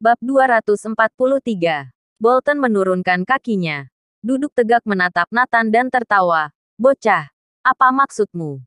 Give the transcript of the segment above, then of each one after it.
Bab 243. Bolton menurunkan kakinya. Duduk tegak menatap Nathan dan tertawa. Bocah, apa maksudmu?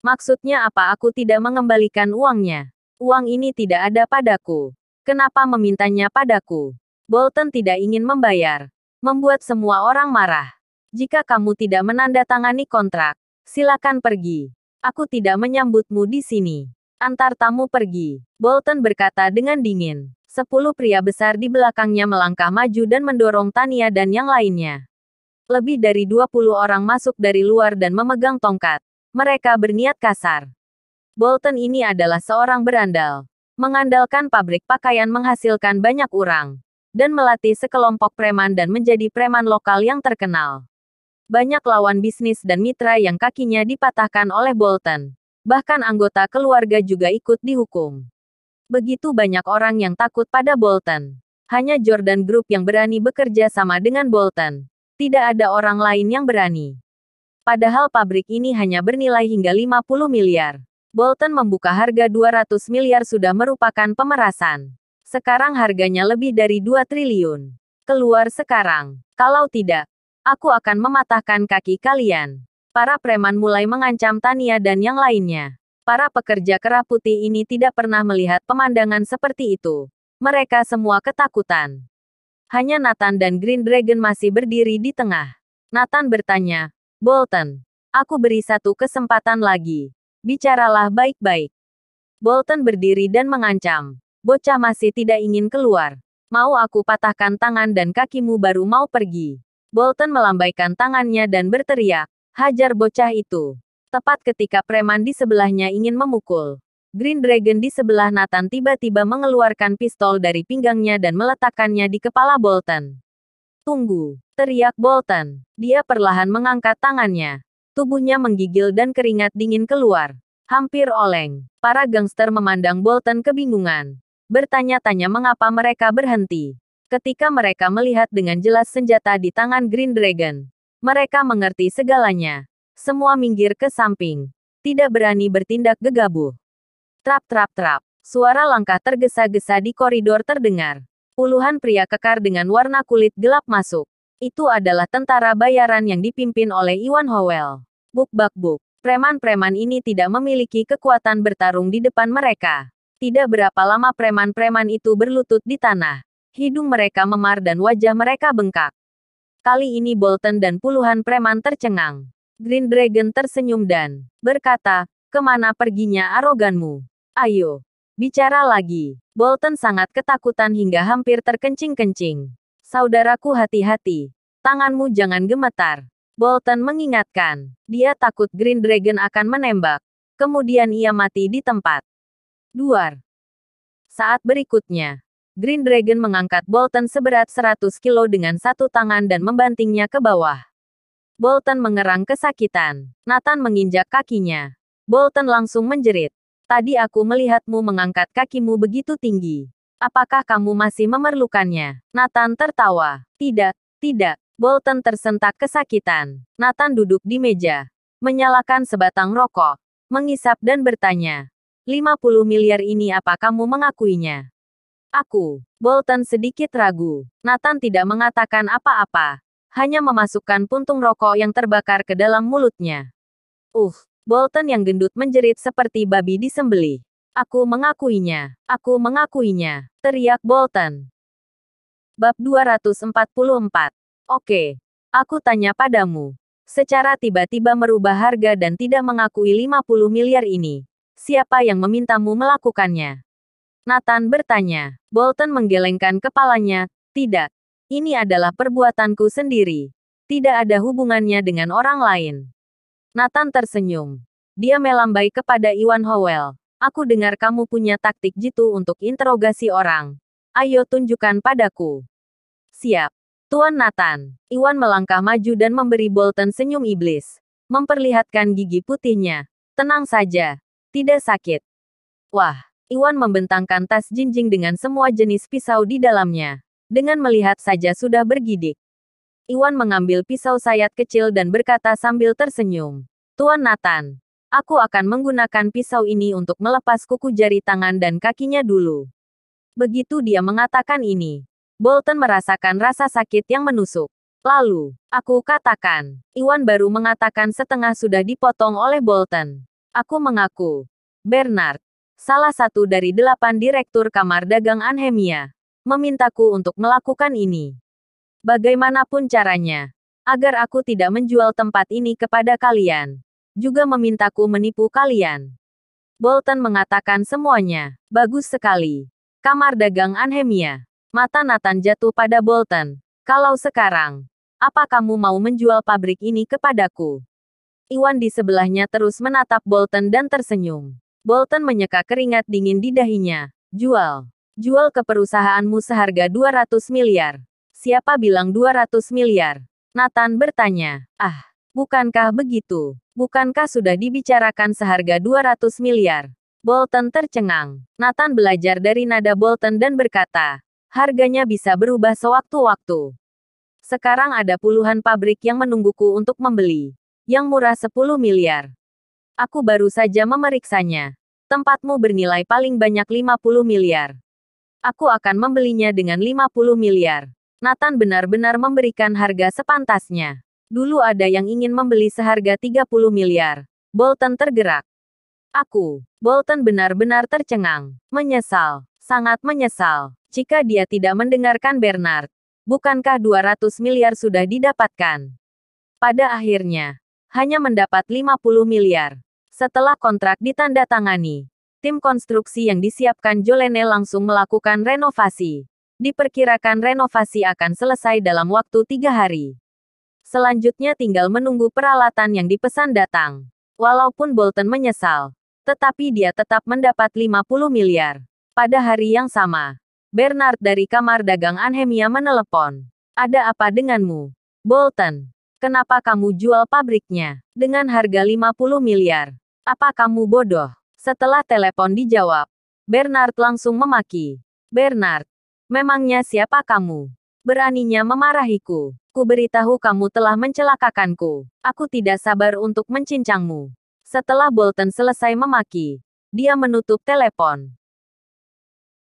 Maksudnya apa aku tidak mengembalikan uangnya? Uang ini tidak ada padaku. Kenapa memintanya padaku? Bolton tidak ingin membayar. Membuat semua orang marah. Jika kamu tidak menandatangani kontrak, silakan pergi. Aku tidak menyambutmu di sini. Antar tamu pergi. Bolton berkata dengan dingin. 10 pria besar di belakangnya melangkah maju dan mendorong Tania dan yang lainnya. Lebih dari 20 orang masuk dari luar dan memegang tongkat. Mereka berniat kasar. Bolton ini adalah seorang berandal. Mengandalkan pabrik pakaian menghasilkan banyak orang. Dan melatih sekelompok preman dan menjadi preman lokal yang terkenal. Banyak lawan bisnis dan mitra yang kakinya dipatahkan oleh Bolton. Bahkan anggota keluarga juga ikut dihukum. Begitu banyak orang yang takut pada Bolton. Hanya Jordan Group yang berani bekerja sama dengan Bolton. Tidak ada orang lain yang berani. Padahal pabrik ini hanya bernilai hingga 50 miliar. Bolton membuka harga 200 miliar sudah merupakan pemerasan. Sekarang harganya lebih dari 2 triliun. Keluar sekarang. Kalau tidak, aku akan mematahkan kaki kalian. Para preman mulai mengancam Tania dan yang lainnya. Para pekerja kerah putih ini tidak pernah melihat pemandangan seperti itu. Mereka semua ketakutan. Hanya Nathan dan Green Dragon masih berdiri di tengah. Nathan bertanya, Bolton, aku beri satu kesempatan lagi. Bicaralah baik-baik. Bolton berdiri dan mengancam. Bocah masih tidak ingin keluar. Mau aku patahkan tangan dan kakimu baru mau pergi. Bolton melambaikan tangannya dan berteriak, hajar bocah itu. Tepat ketika preman di sebelahnya ingin memukul. Green Dragon di sebelah Nathan tiba-tiba mengeluarkan pistol dari pinggangnya dan meletakkannya di kepala Bolton. Tunggu, teriak Bolton. Dia perlahan mengangkat tangannya. Tubuhnya menggigil dan keringat dingin keluar. Hampir oleng. Para gangster memandang Bolton kebingungan. Bertanya-tanya mengapa mereka berhenti. Ketika mereka melihat dengan jelas senjata di tangan Green Dragon. Mereka mengerti segalanya. Semua minggir ke samping. Tidak berani bertindak gegabah. Trap-trap-trap. Suara langkah tergesa-gesa di koridor terdengar. Puluhan pria kekar dengan warna kulit gelap masuk. Itu adalah tentara bayaran yang dipimpin oleh Iwan Howell. Buk-bak-buk. Preman-preman ini tidak memiliki kekuatan bertarung di depan mereka. Tidak berapa lama preman-preman itu berlutut di tanah. Hidung mereka memar dan wajah mereka bengkak. Kali ini Bolton dan puluhan preman tercengang. Green Dragon tersenyum dan berkata, kemana perginya aroganmu? Ayo, bicara lagi. Bolton sangat ketakutan hingga hampir terkencing-kencing. Saudaraku hati-hati. Tanganmu jangan gemetar. Bolton mengingatkan. Dia takut Green Dragon akan menembak. Kemudian ia mati di tempat. Duar. Saat berikutnya, Green Dragon mengangkat Bolton seberat 100 kilo dengan satu tangan dan membantingnya ke bawah. Bolton mengerang kesakitan. Nathan menginjak kakinya. Bolton langsung menjerit. Tadi aku melihatmu mengangkat kakimu begitu tinggi. Apakah kamu masih memerlukannya? Nathan tertawa. Tidak, tidak. Bolton tersentak kesakitan. Nathan duduk di meja. Menyalakan sebatang rokok. Mengisap dan bertanya. 50 miliar ini apa kamu mengakuinya? Aku. Bolton sedikit ragu. Nathan tidak mengatakan apa-apa. Hanya memasukkan puntung rokok yang terbakar ke dalam mulutnya. Bolton yang gendut menjerit seperti babi disembelih. Aku mengakuinya. Aku mengakuinya. Teriak Bolton. Bab 244. Oke. Aku tanya padamu. Secara tiba-tiba merubah harga dan tidak mengakui 50 miliar ini. Siapa yang memintamu melakukannya? Nathan bertanya. Bolton menggelengkan kepalanya. Tidak. Ini adalah perbuatanku sendiri. Tidak ada hubungannya dengan orang lain. Nathan tersenyum. Dia melambai kepada Iwan Howell. Aku dengar kamu punya taktik jitu untuk interogasi orang. Ayo tunjukkan padaku. Siap. Tuan Nathan. Iwan melangkah maju dan memberi Bolton senyum iblis. Memperlihatkan gigi putihnya. Tenang saja. Tidak sakit. Wah. Iwan membentangkan tas jinjing dengan semua jenis pisau di dalamnya. Dengan melihat saja sudah bergidik. Iwan mengambil pisau sayat kecil dan berkata sambil tersenyum. Tuan Nathan, aku akan menggunakan pisau ini untuk melepas kuku jari tangan dan kakinya dulu. Begitu dia mengatakan ini, Bolton merasakan rasa sakit yang menusuk. Lalu, aku katakan, Iwan baru mengatakan setengah sudah dipotong oleh Bolton. Aku mengaku. Bernard, salah satu dari 8 direktur kamar dagang Anhemia, memintaku untuk melakukan ini. Bagaimanapun caranya, agar aku tidak menjual tempat ini kepada kalian. Juga memintaku menipu kalian. Bolton mengatakan semuanya. Bagus sekali. Kamar dagang Anhemia. Mata Nathan jatuh pada Bolton. Kalau sekarang, apa kamu mau menjual pabrik ini kepadaku? Iwan di sebelahnya terus menatap Bolton dan tersenyum. Bolton menyeka keringat dingin di dahinya. Jual. Jual ke perusahaanmu seharga 200 miliar. Siapa bilang 200 miliar? Nathan bertanya. Ah, bukankah begitu? Bukankah sudah dibicarakan seharga 200 miliar? Bolton tercengang. Nathan belajar dari nada Bolton dan berkata, harganya bisa berubah sewaktu-waktu. Sekarang ada puluhan pabrik yang menungguku untuk membeli. Yang murah 10 miliar. Aku baru saja memeriksanya. Tempatmu bernilai paling banyak 50 miliar. Aku akan membelinya dengan 50 miliar. Nathan benar-benar memberikan harga sepantasnya. Dulu ada yang ingin membeli seharga 30 miliar. Bolton tergerak. Bolton benar-benar tercengang. Menyesal. Sangat menyesal. Jika dia tidak mendengarkan Bernard. Bukankah 200 miliar sudah didapatkan? Pada akhirnya, hanya mendapat 50 miliar. Setelah kontrak ditandatangani, tim konstruksi yang disiapkan Jolene langsung melakukan renovasi. Diperkirakan renovasi akan selesai dalam waktu 3 hari. Selanjutnya tinggal menunggu peralatan yang dipesan datang. Walaupun Bolton menyesal, tetapi dia tetap mendapat 50 miliar. Pada hari yang sama, Bernard dari kamar dagang Anhemia menelepon. Ada apa denganmu, Bolton? Kenapa kamu jual pabriknya dengan harga 50 miliar? Apa kamu bodoh? Setelah telepon dijawab, Bernard langsung memaki. Bernard, memangnya siapa kamu? Beraninya memarahiku. Ku beritahu kamu telah mencelakakanku. Aku tidak sabar untuk mencincangmu. Setelah Bolton selesai memaki, dia menutup telepon.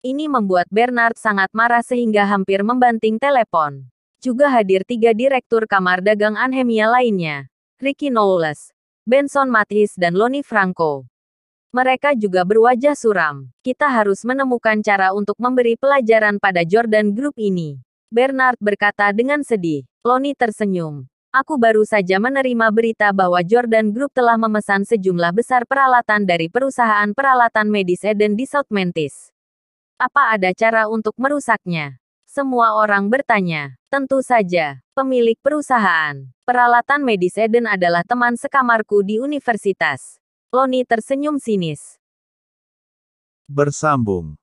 Ini membuat Bernard sangat marah sehingga hampir membanting telepon. Juga hadir 3 direktur kamar dagang Anhemia lainnya. Ricky Knowles, Benson Mathis dan Lonnie Franco. Mereka juga berwajah suram. Kita harus menemukan cara untuk memberi pelajaran pada Jordan Group ini. Bernard berkata dengan sedih. Lonnie tersenyum. Aku baru saja menerima berita bahwa Jordan Group telah memesan sejumlah besar peralatan dari perusahaan peralatan medis Eden di South Memphis. Apa ada cara untuk merusaknya? Semua orang bertanya. Tentu saja, pemilik perusahaan peralatan medis Eden adalah teman sekamarku di universitas. Lonnie tersenyum sinis. Bersambung.